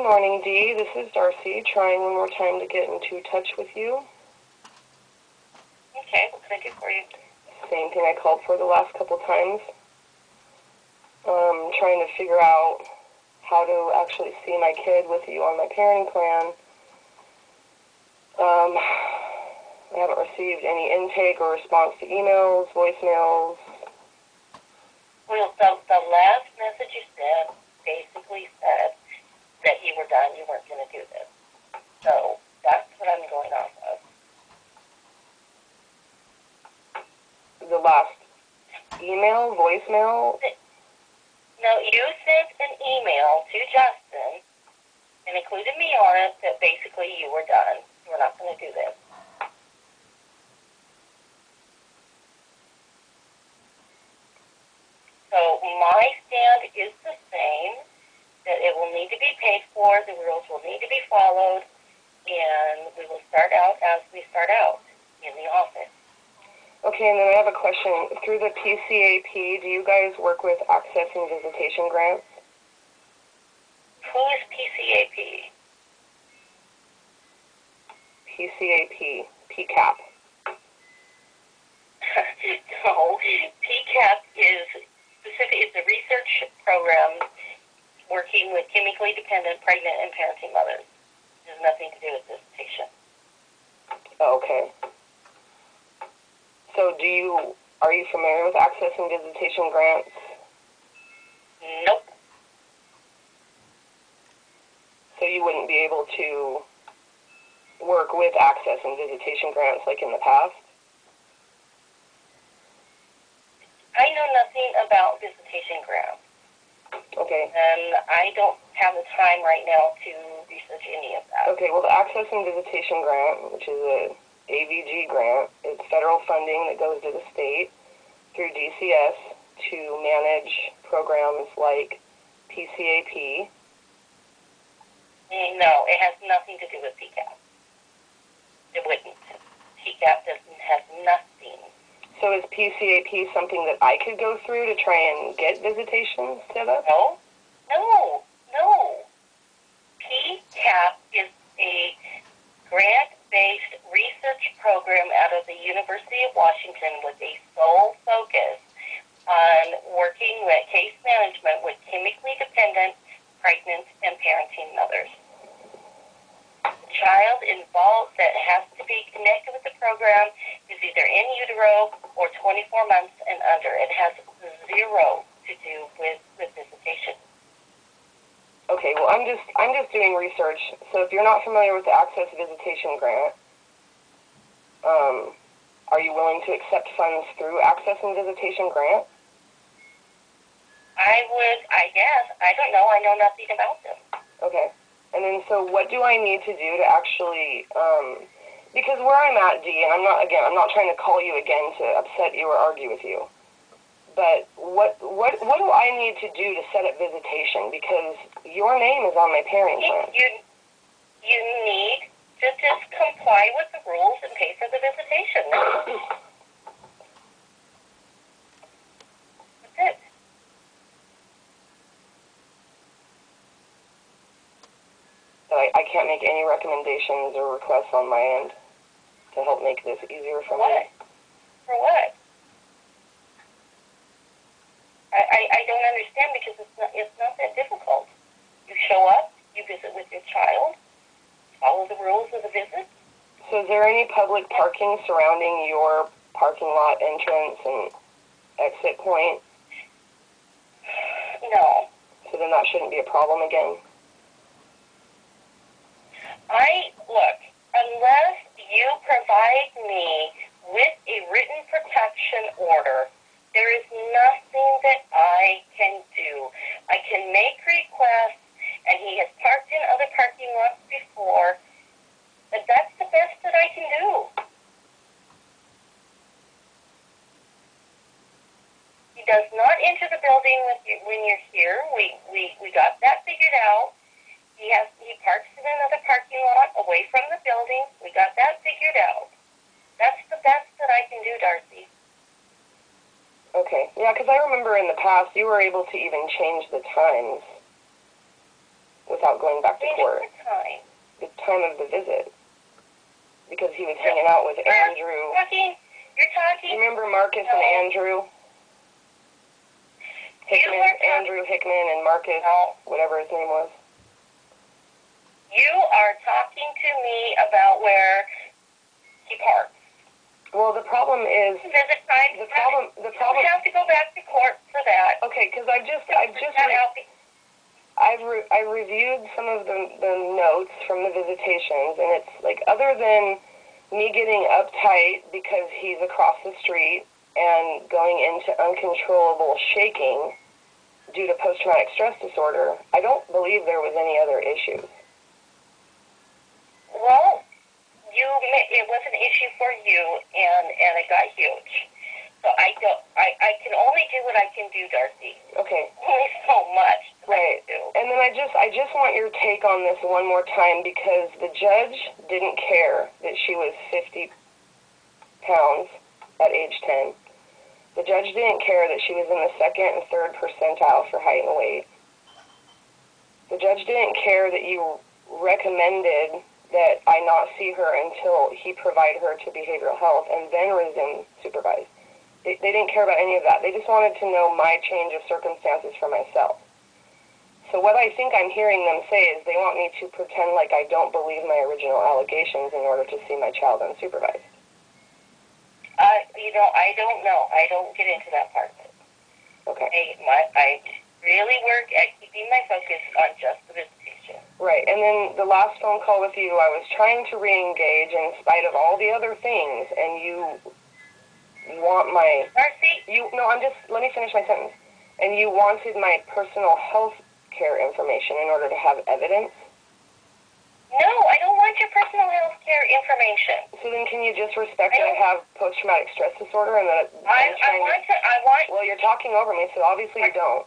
morning, Dee. This is Darcy, trying one more time to get into touch with you. Okay, what can I do for you? Same thing I called for the last couple times. Trying to figure out how to actually see my kid with you on my parenting plan. I haven't received any intake or response to emails, voicemails. Well, the last message you sent basically said that you were done, you weren't going to do this. So that's what I'm going off of. The last email, voicemail? No, you sent an email to Justin and included me on it that basically you were done. You were not going to do this. So my stand is the same, that it will need to be paid for, the rules will need to be followed, and we will start out as we start out in the office. Okay, and then I have a question. Through the PCAP, do you guys work with access and visitation grants? Who is PCAP? PCAP, PCAP. No, PCAP is specific. It's a research program working with chemically dependent pregnant and parenting mothers. It has nothing to do with visitation. Okay. So are you familiar with access and visitation grants? Nope. So you wouldn't be able to work with access and visitation grants like in the past? I know nothing about visitation grants. Okay. And I don't have the time right now to research any of that. Okay, well, the access and visitation grant, which is a AVG grant, it's federal funding that goes to the state through DCS to manage programs like PCAP. No, it has nothing to do with PCAP. It wouldn't. PCAP doesn't have nothing. So is PCAP something that I could go through to try and get visitations set up? No. PCAP is a grant-based research program out of the University of Washington with a sole focus on working with case management with chemically dependent pregnant and parenting mothers. The child involved that has to be connected with the program is either in utero or 24 months and under. It has zero to do with visitation. Okay, well, I'm just doing research. So if you're not familiar with the Access Visitation Grant, are you willing to accept funds through Access and Visitation Grant? I guess. I don't know. I know nothing about them. Okay. And then, so what do I need to do to actually, because where I'm at, Dee, and I'm not trying to call you again to upset you or argue with you, but what do I need to do to set up visitation? Because your name is on my parenting plan. You need to just comply with the rules and pay for the visitation. That's it. I can't make any recommendations or requests on my end to help make this easier for me. For what? I don't understand because it's not that difficult. You show up, you visit with your child, follow the rules of the visit. So is there any public parking surrounding your parking lot entrance and exit point? No. So then that shouldn't be a problem again? Look, unless you provide me with a written protection order, there is nothing that I can do. I can make requests, and he has parked in other parking lots before, but that's the best that I can do. He does not enter the building when you're here. We got that figured out. He parks in another parking lot away from the building. We got that figured out. That's the best that I can do, Darcy. Okay. Yeah, because I remember in the past you were able to even change the times without going going back to court. Time. The time of the visit. Because he was hanging out with Andrew. You're talking. Remember Marcus and Andrew? Hickman, Andrew Hickman and Marcus, whatever his name was. You are talking to me about where he parks. Well, the problem is Visit time. the problem. You don't have to go back to court for that. Okay, because I reviewed some of the notes from the visitations, and it's like, other than me getting uptight because he's across the street and going into uncontrollable shaking due to post-traumatic stress disorder, I don't believe there was any other issues. Well, it was an issue for you, and it got huge. So I can only do what I can do, Darcy. Okay. Only so much. Right. And then I just want your take on this one more time, because the judge didn't care that she was 50 pounds at age 10. The judge didn't care that she was in the second and third percentile for height and weight. The judge didn't care that you recommended that I not see her until he provide her to behavioral health and then resume supervised. They didn't care about any of that. They just wanted to know my change of circumstances for myself. So what I think I'm hearing them say is they want me to pretend like I don't believe my original allegations in order to see my child unsupervised. I don't know. I don't get into that part of it. Okay. I really work at keeping my focus on just the visitation. Right. And then the last phone call with you, I was trying to re-engage in spite of all the other things, and you want my... Darcy? Let me finish my sentence. And you wanted my personal health care information in order to have evidence? No, I don't want your personal health care information. So then can you just respect that I have post-traumatic stress disorder and that I want... Well, you're talking over me, so obviously you don't.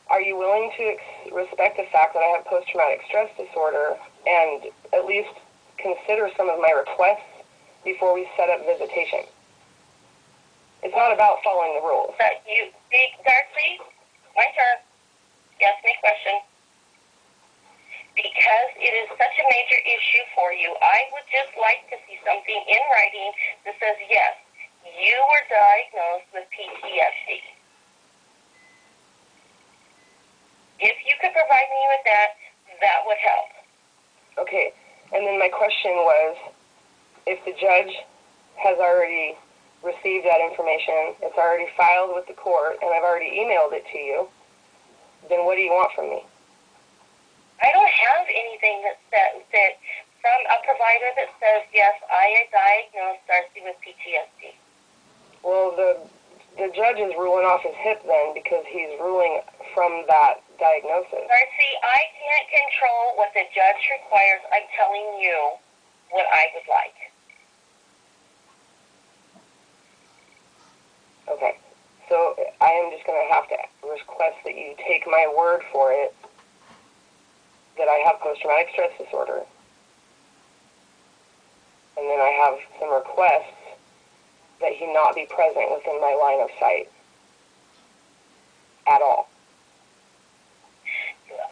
Are you willing to respect the fact that I have post-traumatic stress disorder and at least consider some of my requests before we set up visitation? It's not about following the rules. Darcy, my turn. Ask me a question. Because it is such a major issue for you, I would just like to see something in writing that says, yes, you were diagnosed with PTSD. If you could provide me with that, that would help. Okay. And then my question was, if the judge has already received that information, it's already filed with the court, and I've already emailed it to you, then what do you want from me? I don't have anything that from a provider that says, yes, I diagnosed Darcy with PTSD. Well, the judge is ruling off his hip then, because he's ruling from that diagnosis. Darcy, I can't control what the judge requires. I'm telling you what I would like. Okay. So I am just going to have to request that you take my word for it that I have post-traumatic stress disorder. And then I have some requests that he not be present within my line of sight at all.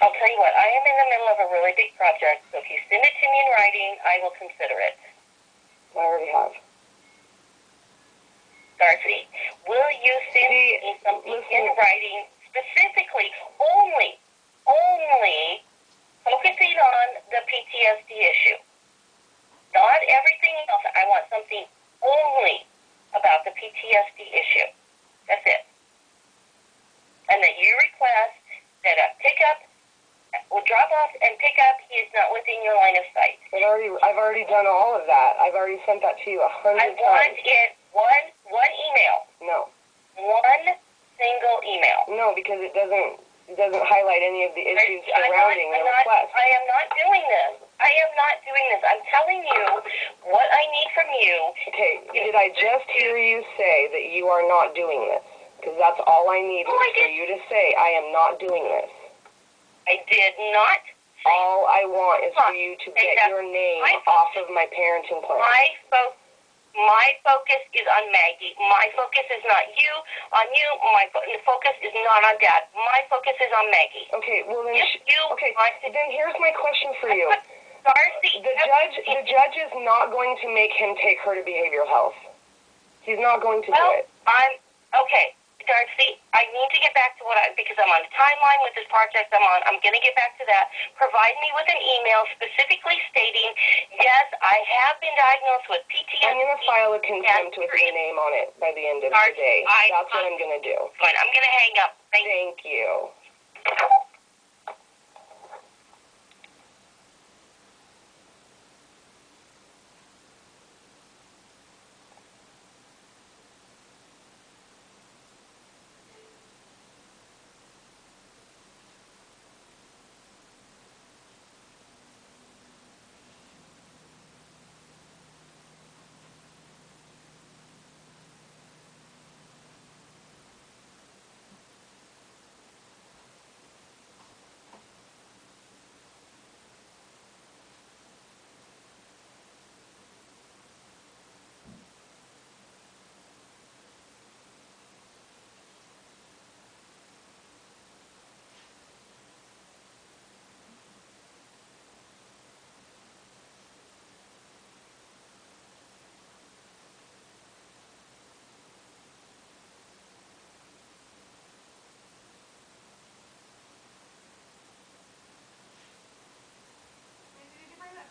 I'll tell you what, I am in the middle of a really big project, so if you send it to me in writing, I will consider it. I already have. Darcy, will you send me something in writing, specifically only focusing on the PTSD issue? Not everything else. I want something only about the PTSD issue. That's it. And that you request that a pickup, or drop off and pick up, he is not within your line of sight. I've already done all of that. I've already sent that to you 100 times. I want it one email. No. One single email. No, because it doesn't highlight any of the issues surrounding the request. I am not doing this. I'm telling you what I need from you. Okay, did I just hear you say that you are not doing this? Because that's all I need for you to say, I am not doing this. I did not. All I want is for you to get your name off of my parenting plan. My focus is on Maggie. My focus is not you, on you. The focus is not on Dad. My focus is on Maggie. Okay, well then, Then then here's my question for you. Darcy, The judge is not going to make him take her to behavioral health. He's not going to do it. Okay, Darcy, I need to get back to because I'm on a timeline with this project I'm going to get back to that. Provide me with an email specifically stating, yes, I have been diagnosed with PTSD. I'm going to file a contempt with your name on it by the end of today. That's what I'm going to do. Fine, I'm going to hang up. Thank you.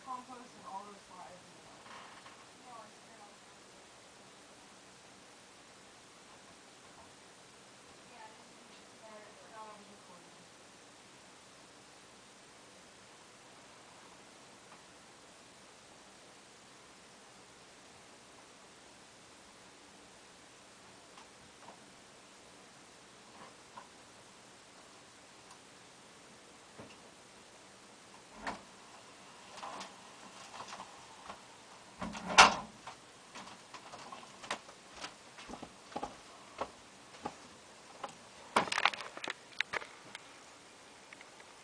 Compost and all those slides. No, it's fair. Yeah, I forgot I was recording.